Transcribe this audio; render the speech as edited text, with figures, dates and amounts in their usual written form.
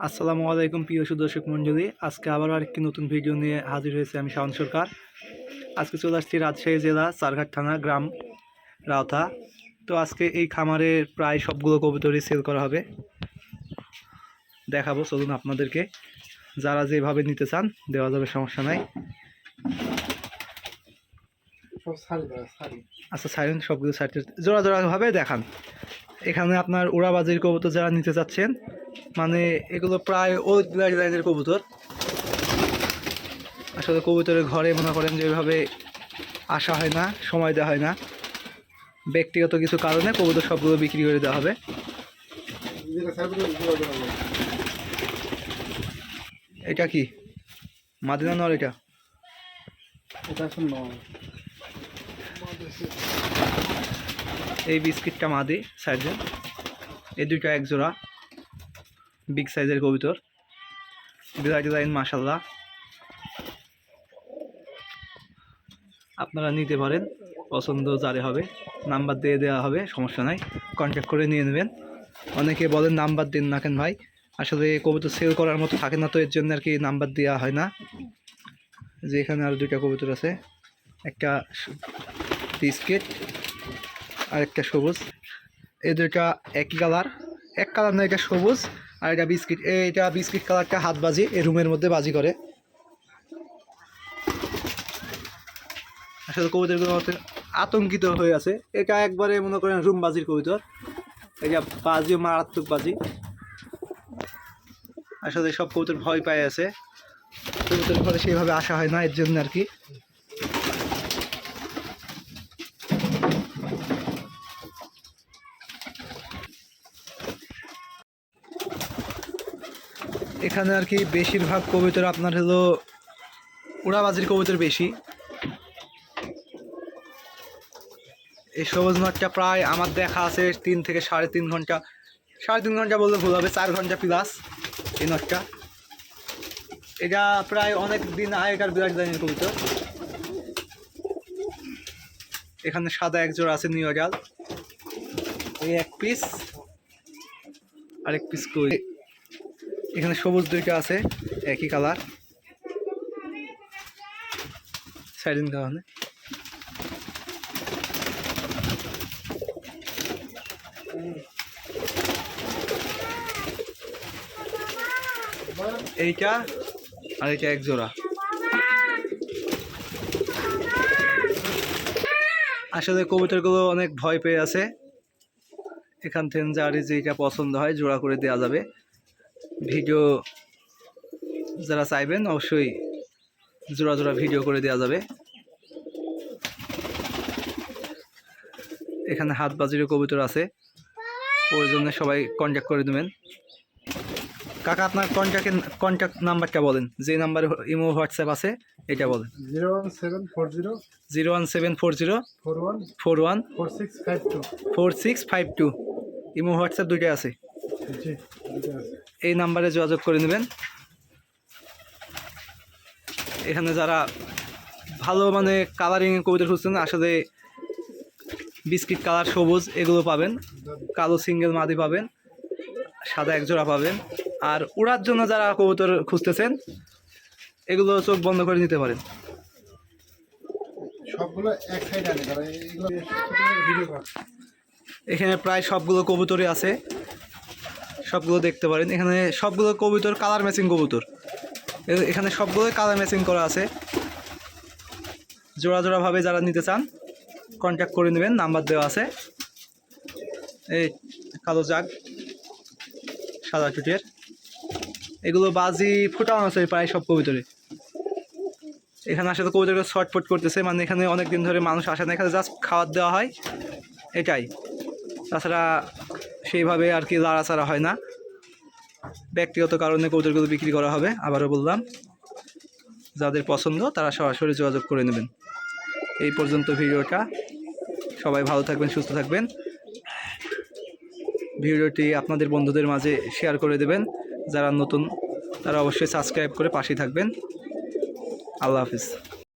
আসসালামু আলাইকুম প্রিয় দর্শক মণ্ডলী। আজকে আবারও আরেকটি নতুন ভিডিও নিয়ে হাজির হয়েছে আমি শাওন সরকার। আজকে চলে আসছি রাজশাহী জেলা চারঘাট থানা গ্রাম রাউথা। তো আজকে এই খামারের প্রায় সবগুলো কবুতরই সেল করা হবে, দেখাবো। চলুন আপনাদেরকে, যারা যেভাবে নিতে চান দেওয়া যাবে, সমস্যা নাই। আচ্ছা সাইলেন, সবগুলো সাইড জোড়া জোড়াভাবে দেখান। এখানে আপনার উড়াবাজির কবুতর যারা নিতে চাচ্ছেন, মানে এগুলো প্রায় ওই লাইনের কবুতর। আসলে কবুতরের ঘরে মনে করেন যেভাবে আসা হয় না, সময় দেওয়া হয় না, ব্যক্তিগত কিছু কারণে কবুতর সবগুলো বিক্রি করে দেওয়া হবে। এটা কি মাদিনা নর? এটা এই বিস্কিটটা মাদি সাইজের, এই দুইটা এক জোড়া বিগ সাইজের কবুতর, ডিজাইন মাশাল্লাহ। আপনারা নিতে পারেন, পছন্দ যারে হবে নাম্বার দিয়ে দেওয়া হবে, সমস্যা নাই, কন্ট্যাক্ট করে নিয়ে নেবেন। অনেকে বলেন নাম্বার দিন না কেন ভাই, আসলে কবুতর সেল করার মতো থাকে না, তো এর জন্য আর কি নাম্বার দেওয়া হয় না। যে এখানে আরও দুইটা কবুতর আছে, একটা বিস্কিট আর একটা সবুজ। এই দুইটা একই কালার, এক কালার না, এটা সবুজ আর এটা বিস্কিট। এইটা বিস্কিট কালারটা হাত বাজি, এই রুমের মধ্যে বাজি করে। আসলে কবুতরগুলো আতঙ্কিত হয়ে আছে, এটা একবারে মনে করেন রুম বাজির কবুতর, এটা বাজিও মারাত্মক বাজি। আসলে সব কবুতর ভয় পায় আছে, কবুতর ঘরে সেইভাবে আসা হয় না, এর জন্য আর কি। এখানে আর কি বেশিরভাগ কবুতর আপনার হলো উড়াবাজির কবুতর বেশি। এই সবুজ নটটা প্রায় আমার দেখা আছে 3 থেকে 3.5 ঘন্টা, 3.5 ঘন্টা বললে ভুল হবে, 4 ঘন্টা প্লাস এই নটটা। এটা প্রায় অনেক দিন আগেকার বিরাট লাইনের কবুতর। এখানে সাদা এক জোড়া আছে নিউ জাল, এই এক পিস আর এক পিস কই। এখানে সবুজ দুইটা আছে একই কালার, সাইডিন কারণে। এইটা আর এটা এক জোড়া। আসলে কবুতরগুলো অনেক ভয় পেয়ে আছে, এখান থেকে যার যেটা পছন্দ হয় জোড়া করে দেওয়া যাবে। ভিডিও যারা চাইবেন অবশ্যই জোড়া জোড়া ভিডিও করে দেওয়া যাবে। এখানে হাত বাজিরও কবুতর আছে, ওই জন্য সবাই কন্ট্যাক্ট করে দেবেন। কাকা আপনার কন্ট্যাক্ট নাম্বারটা বলেন, যে নাম্বারে ইমো হোয়াটসঅ্যাপ আছে এটা বলেন। 01740 41 4652। ইমো হোয়াটসঅ্যাপ দুইটাই আছে, এই নাম্বারে যোগাযোগ করে নেবেন। এখানে যারা ভালো মানে কালারিং কবুতর খুঁজছেন, আসলে বিস্কিট কালার, সবুজ এগুলো পাবেন, কালো সিঙ্গেল মাদি পাবেন, সাদা এক জোড়া পাবেন। আর উড়ার জন্য যারা কবুতর খুঁজতেছেন, এগুলো চোখ বন্ধ করে নিতে পারেন। এখানে প্রায় সবগুলো কবুতরই আছে, সবগুলো দেখতে পারেন। এখানে সবগুলো কবুতর কালার ম্যাচিং কবুতর, এখানে সবগুলোই কালার ম্যাচিং করা আছে। জোড়া জোড়াভাবে যারা নিতে চান কন্ট্যাক্ট করে নেবেন, নাম্বার দেওয়া আছে। এই কালো জাগ, সাদা টুটের, এগুলো বাজি ফুটানো আছে প্রায় সব কবুতরে। এখানে আসলে কবুতরকে শর্টফট করতেছে, মানে এখানে অনেক দিন ধরে মানুষ আসে না, এখানে জাস্ট খাবার দেওয়া হয় এটাই, তাছাড়া সেইভাবে আর কি লাড়াচাড়া হয় না। ব্যক্তিগত কারণে কবুতরগুলো বিক্রি করা হবে। আবারও বললাম, যাদের পছন্দ তারা সরাসরি যোগাযোগ করে নেবেন। এই পর্যন্ত ভিডিওটা, সবাই ভালো থাকবেন, সুস্থ থাকবেন। ভিডিওটি আপনাদের বন্ধুদের মাঝে শেয়ার করে দেবেন, যারা নতুন তারা অবশ্যই সাবস্ক্রাইব করে পাশেই থাকবেন। আল্লাহ হাফিজ।